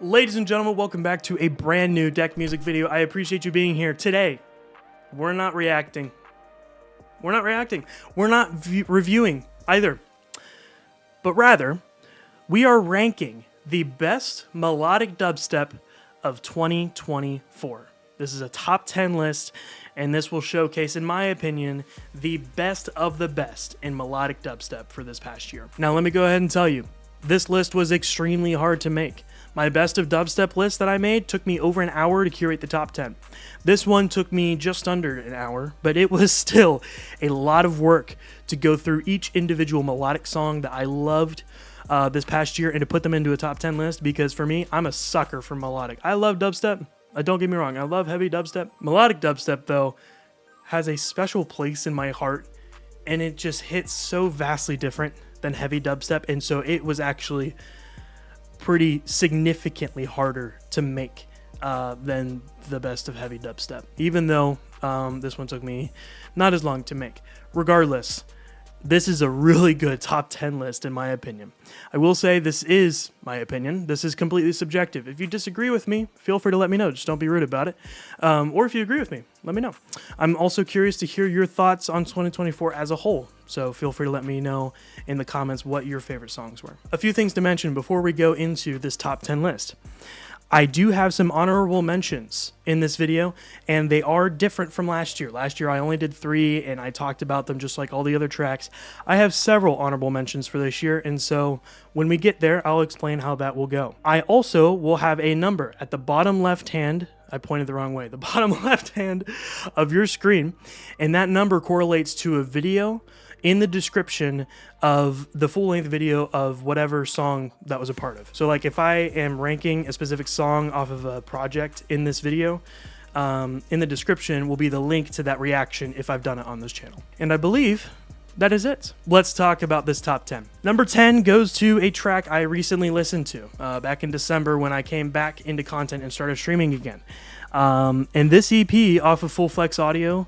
Ladies and gentlemen, welcome back to a brand new deck music video. I appreciate you being here. Today, we're not reacting. We're not reviewing either. But rather, we are ranking the best melodic dubstep of 2024. This is a top 10 list, and this will showcase, in my opinion, the best of the best in melodic dubstep for this past year. Now, let me go ahead and tell you, this list was extremely hard to make. My best of dubstep list that I made took me over an hour to curate the top 10. This one took me just under an hour, but it was still a lot of work to go through each individual melodic song that I loved this past year and to put them into a top 10 list, because for me, I'm a sucker for melodic. I love dubstep. Don't get me wrong, I love heavy dubstep. Melodic dubstep, though, has a special place in my heart, and it just hits so vastly different than heavy dubstep, and so it was actually pretty significantly harder to make than the best of heavy dubstep, even though this one took me not as long to make. Regardless, this is a really good top 10 list in my opinion. I will say this is my opinion. This is completely subjective. If you disagree with me, feel free to let me know. Just don't be rude about it. Or if you agree with me, let me know. I'm also curious to hear your thoughts on 2024 as a whole. So feel free to let me know in the comments what your favorite songs were. A few things to mention before we go into this top 10 list. I do have some honorable mentions in this video, and they are different from last year. Last year I only did 3, and I talked about them just like all the other tracks. I have several honorable mentions for this year, and so when we get there, I'll explain how that will go. I also will have a number at the bottom left hand. I pointed the wrong way. The bottom left hand of your screen, and that number correlates to a video in the description of the full-length video of whatever song that was a part of. So like if I am ranking a specific song off of a project in this video, in the description will be the link to that reaction if I've done it on this channel. And I believe that is it. Let's talk about this top 10. Number 10 goes to a track I recently listened to back in December when I came back into content and started streaming again. And this EP off of Full Flex Audio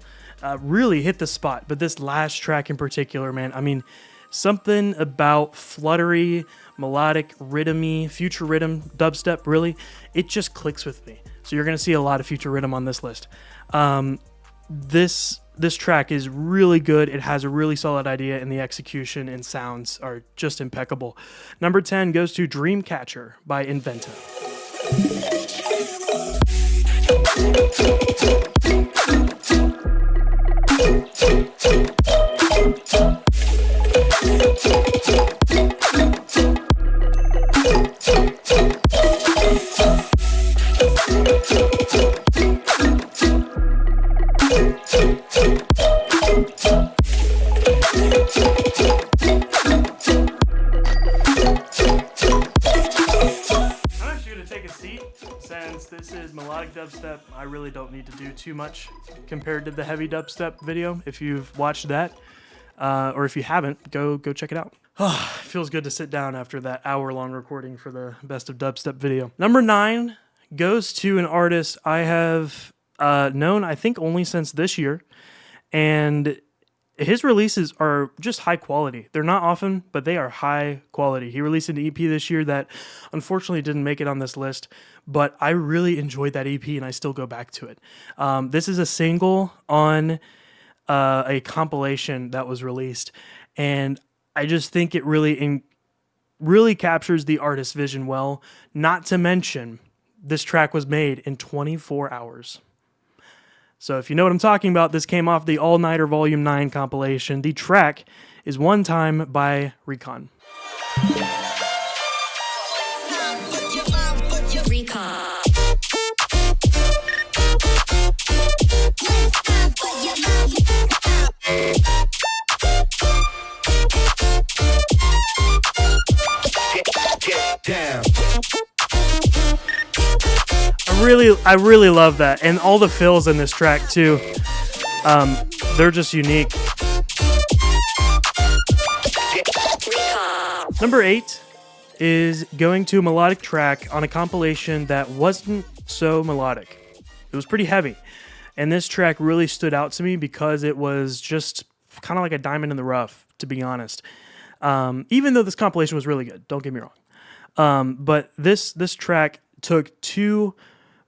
really hit the spot, but this last track in particular, man, I mean, something about fluttery, melodic, rhythmy, future rhythm, dubstep, really, it just clicks with me. So you're going to see a lot of future rhythm on this list. This track is really good. It has a really solid idea, and the execution and sounds are just impeccable. Number 10 goes to Dreamcatcher by NVENC. Since this is melodic dubstep, I really don't need to do too much compared to the heavy dubstep video. If you've watched that, or if you haven't, go check it out. Oh, it feels good to sit down after that hour-long recording for the best of dubstep video. Number 9 goes to an artist I have known, I think, only since this year, and his releases are just high quality. They're not often, but they are high quality. He released an EP this year that unfortunately didn't make it on this list, but I really enjoyed that EP and I still go back to it. This is a single on a compilation that was released, and I just think it really captures the artist's vision well. Not to mention, this track was made in 24 hours. So if you know what I'm talking about, this came off the All Nighter Volume 9 compilation. The track is One Time by Recon. I really love that, and all the fills in this track too. They're just unique. Number 8 is going to a melodic track on a compilation that wasn't so melodic. It was pretty heavy, and this track really stood out to me because it was just kind of like a diamond in the rough, to be honest. Even though this compilation was really good, don't get me wrong. But this track took two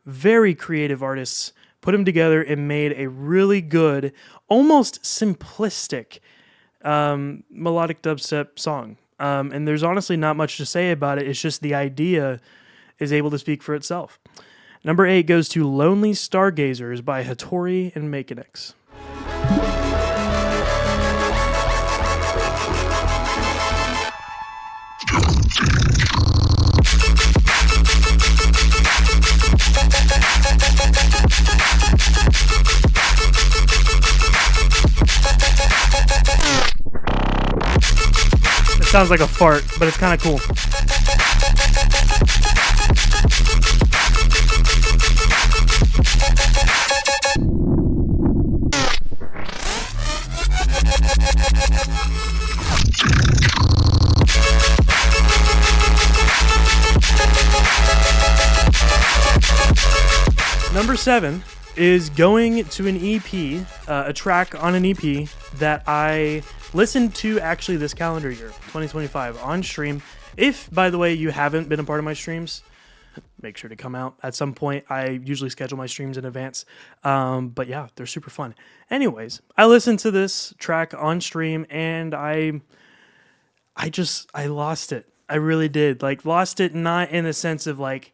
very creative artists, put them together, and made a really good, almost simplistic melodic dubstep song. And there's honestly not much to say about it. It's just the idea is able to speak for itself. Number 8 goes to Lonely Stargazers by Hattori and Makinix. It sounds like a fart, but it's kind of cool. Number 7 is going to an EP, a track on an EP that I listened to actually this calendar year, 2025, on stream. If, by the way, you haven't been a part of my streams, make sure to come out at some point. I usually schedule my streams in advance, but yeah, they're super fun. Anyways, I listened to this track on stream, and I lost it. I really did. Like, lost it not in the sense of like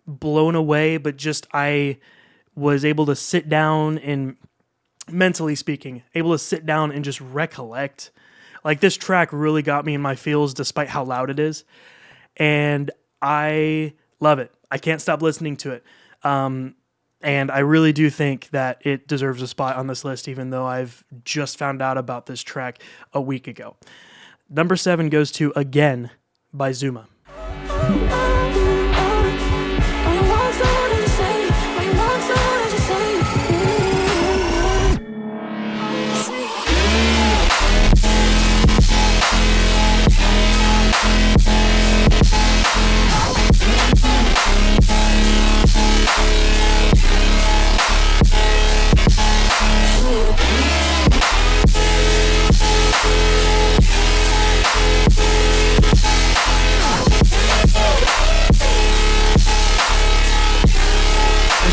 blown away, but just I was able to sit down and, mentally speaking, able to sit down and just recollect. Like, this track really got me in my feels despite how loud it is, and I love it. I can't stop listening to it, and I really do think that it deserves a spot on this list, even though I've just found out about this track a week ago. Number 7 goes to Again by Zuma.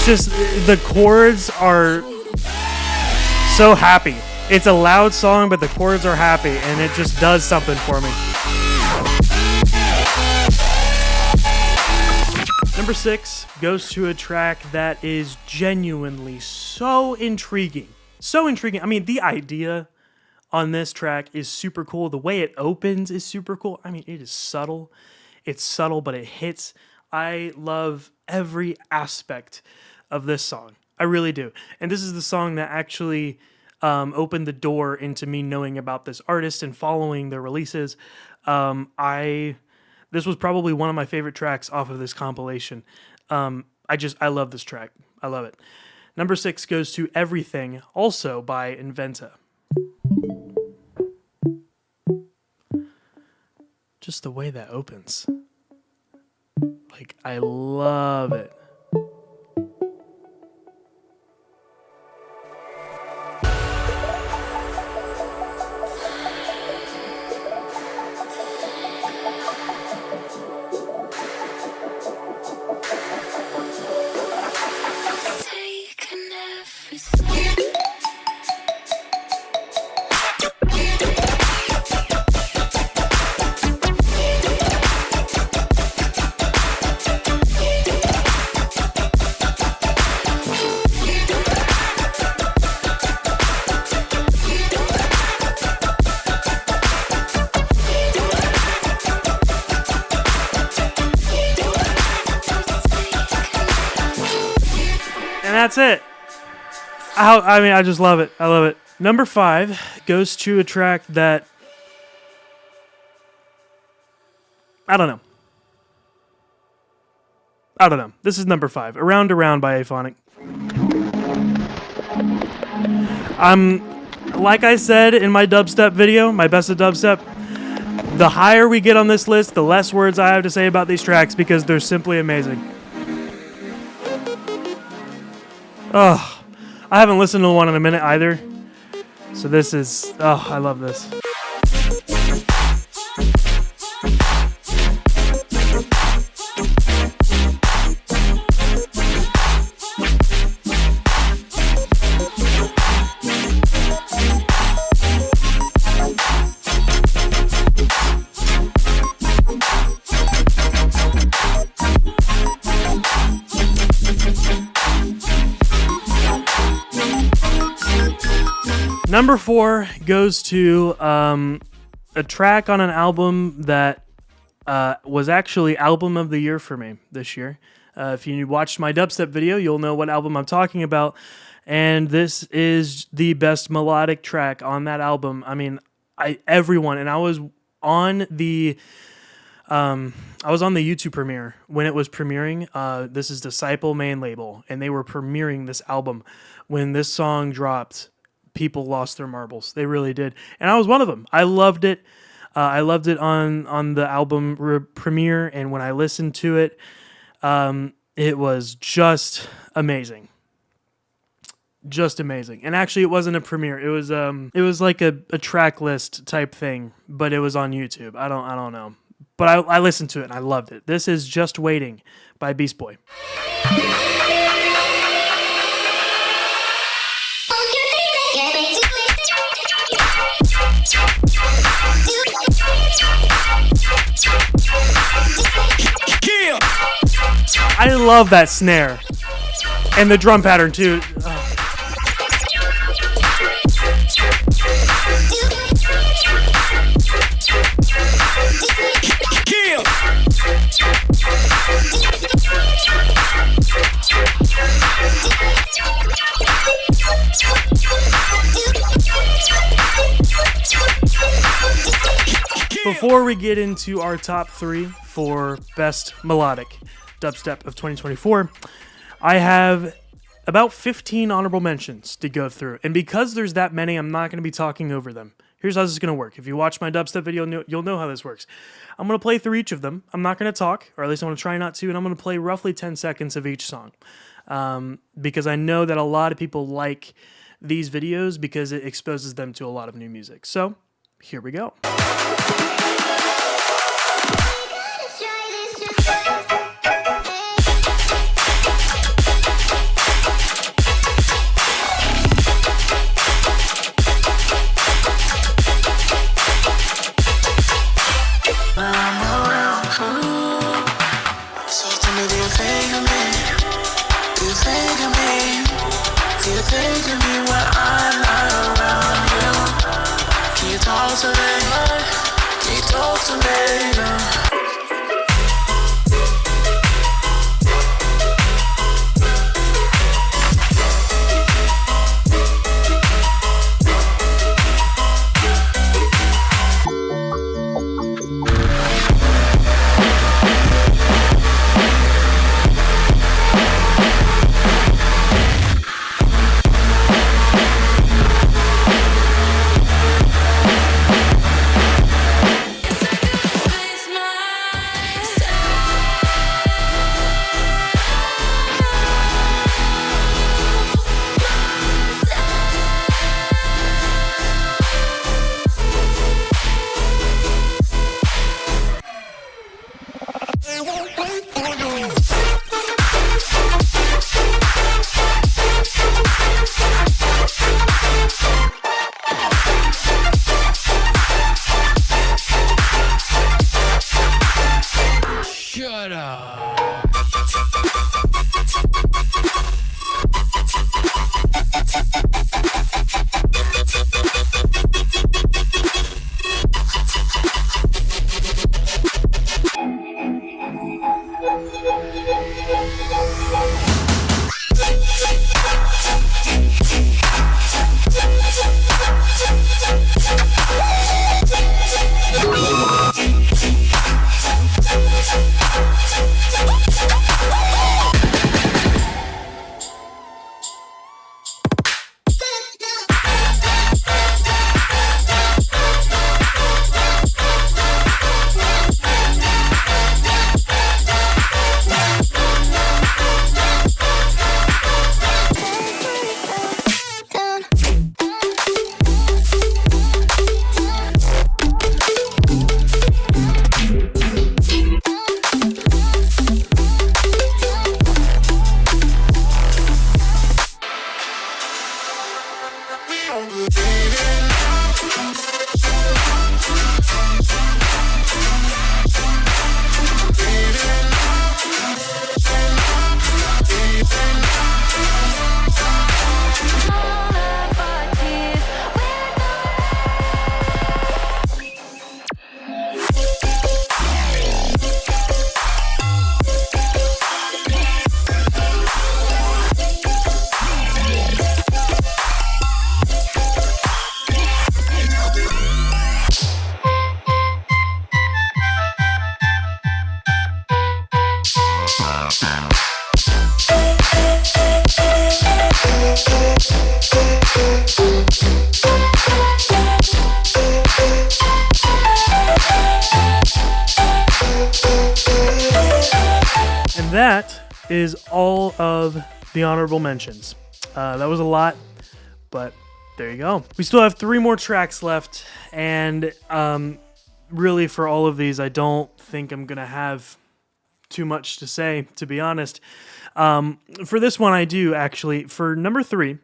Just the chords are so happy. It's a loud song, but the chords are happy, and it just does something for me. Number 6 goes to a track that is genuinely so intriguing. So intriguing. I mean, the idea on this track is super cool. The way it opens is super cool. I mean, it is subtle. It's subtle, but it hits. I love every aspect of this song. I really do. And this is the song that actually opened the door into me knowing about this artist and following their releases. This was probably one of my favorite tracks off of this compilation. I love this track. I love it. Number 6 goes to Everything, also by Inventa. Just the way that opens. Like, I love it. That's it. I just love it. I love it. Number 5 goes to a track that I don't know. This is number 5. Around Around by Aphonic. Like I said in my dubstep video, my best of dubstep, the higher we get on this list, the less words I have to say about these tracks because they're simply amazing. Oh, I haven't listened to one in a minute either. So this is, I love this. Number 4 goes to a track on an album that was actually album of the year for me this year. If you watched my dubstep video, you'll know what album I'm talking about. And this is the best melodic track on that album. I mean, everyone, and I was on the YouTube premiere when it was premiering. This is Disciple main label, and they were premiering this album. When this song dropped, people lost their marbles. They really did, and I was one of them. I loved it. I loved it on the album premiere, and when I listened to it, it was just amazing. Just amazing. And actually, it wasn't a premiere. It was like a track list type thing, but it was on YouTube. I don't know. But I listened to it and I loved it. This is Just Waiting by Beast Boy. I love that snare. And the drum pattern too. Before we get into our top 3 for best melodic dubstep of 2024, I have about 15 honorable mentions to go through. And because there's that many, I'm not going to be talking over them. Here's how this is going to work. If you watch my dubstep video, you'll know how this works. I'm going to play through each of them. I'm not going to talk, or at least I'm going to try not to, and I'm going to play roughly 10 seconds of each song. Because I know that a lot of people like these videos because it exposes them to a lot of new music. So, here we go. And that is all of the honorable mentions. That was a lot, but there you go. We still have 3 more tracks left, and really for all of these, I don't think I'm going to have too much to say, to be honest. For this one, I do, actually. For number 3,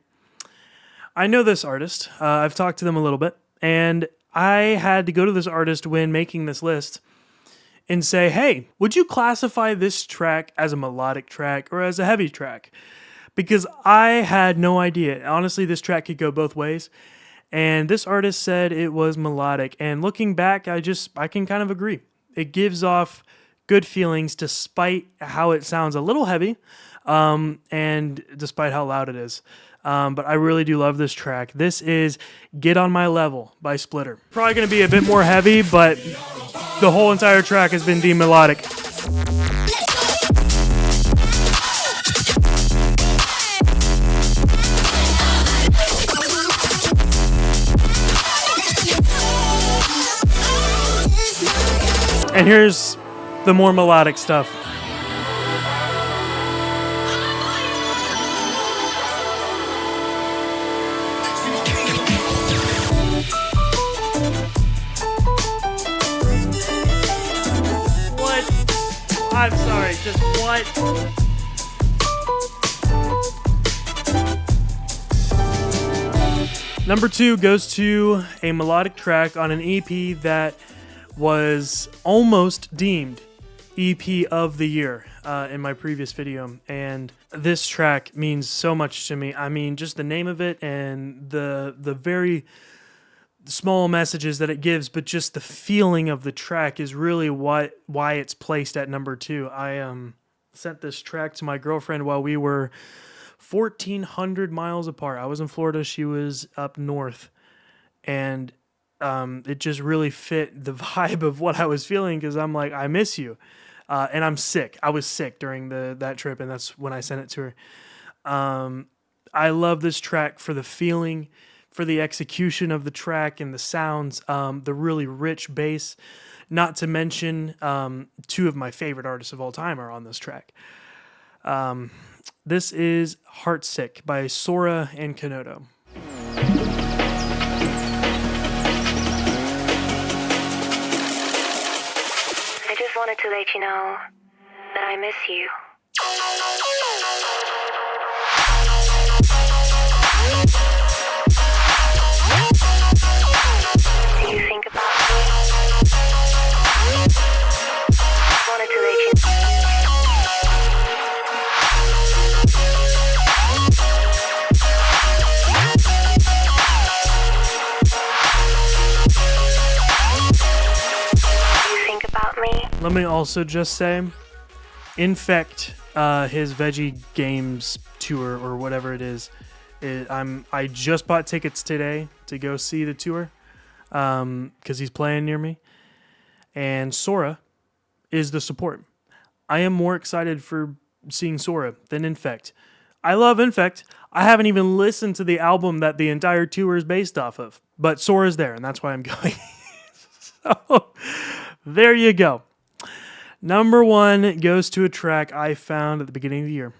I know this artist. I've talked to them a little bit, and I had to go to this artist when making this list and say, hey, would you classify this track as a melodic track or as a heavy track? Because I had no idea. Honestly, this track could go both ways. And this artist said it was melodic. And looking back, I can kind of agree. It gives off good feelings despite how it sounds a little heavy, and despite how loud it is. But I really do love this track. This is Get On My Level by Splitter. Probably going to be a bit more heavy, but the whole entire track has been deemed melodic. And here's the more melodic stuff. I'm sorry, just what? Number 2 goes to a melodic track on an EP that was almost deemed EP of the year in my previous video. And this track means so much to me. I mean, just the name of it and the very small messages that it gives, but just the feeling of the track is really why it's placed at number 2. I sent this track to my girlfriend while we were 1,400 miles apart. I was in Florida, she was up north, and it just really fit the vibe of what I was feeling, because I'm like, I miss you, and I'm sick. I was sick during that trip, and that's when I sent it to her. I love this track for the feeling, for the execution of the track and the sounds, the really rich bass. Not to mention, 2 of my favorite artists of all time are on this track. This is Heartsick by Sora and Kanoto. I just wanted to let you know that I miss you. Do you think about me? Just wanted to let you know. Let me also just say, Infect, his Veggie Games tour or whatever it is, I just bought tickets today to go see the tour because he's playing near me. And Sora is the support. I am more excited for seeing Sora than Infect. I love Infect. I haven't even listened to the album that the entire tour is based off of, but Sora's there, and that's why I'm going. So there you go. Number 1 goes to a track I found at the beginning of the year.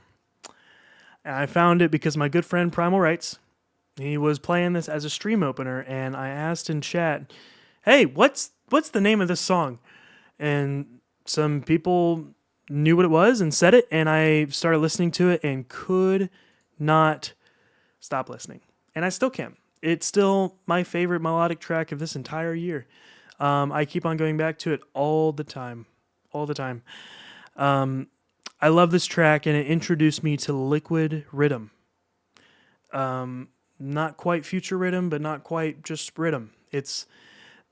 And I found it because my good friend Primal Rights, he was playing this as a stream opener, and I asked in chat, hey, what's the name of this song? And some people knew what it was and said it, and I started listening to it and could not stop listening. And I still can't. It's still my favorite melodic track of this entire year. I keep on going back to it all the time. I love this track, and it introduced me to liquid rhythm. Not quite future rhythm, but not quite just rhythm. It's,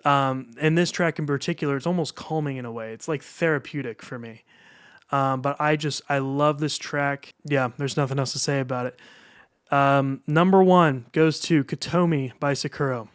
and this track in particular, it's almost calming in a way. It's like therapeutic for me. But I love this track. Yeah, there's nothing else to say about it. Number 1 goes to Katomi by Sakuro.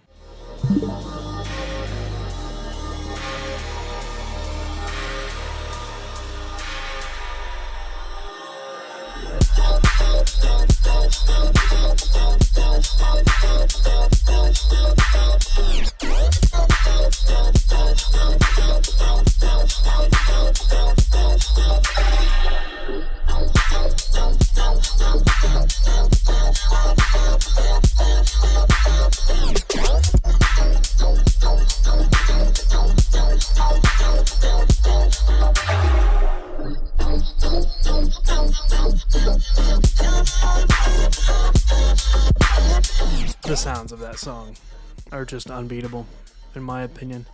The sounds of that song are just unbeatable, in my opinion.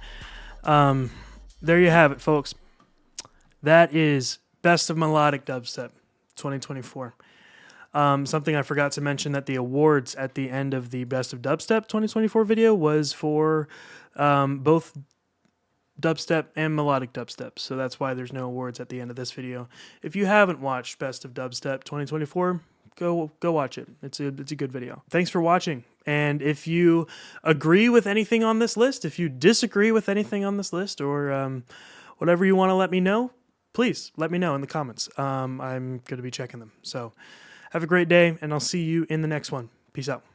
There you have it, folks. That is Best of Melodic Dubstep 2024. Something I forgot to mention, that the awards at the end of the Best of Dubstep 2024 video was for both dubstep and melodic dubstep. So that's why there's no awards at the end of this video. If you haven't watched Best of Dubstep 2024, go watch it. It's a good video. Thanks for watching. And if you agree with anything on this list, if you disagree with anything on this list, or whatever you want to let me know, please let me know in the comments. I'm going to be checking them. So have a great day, and I'll see you in the next one. Peace out.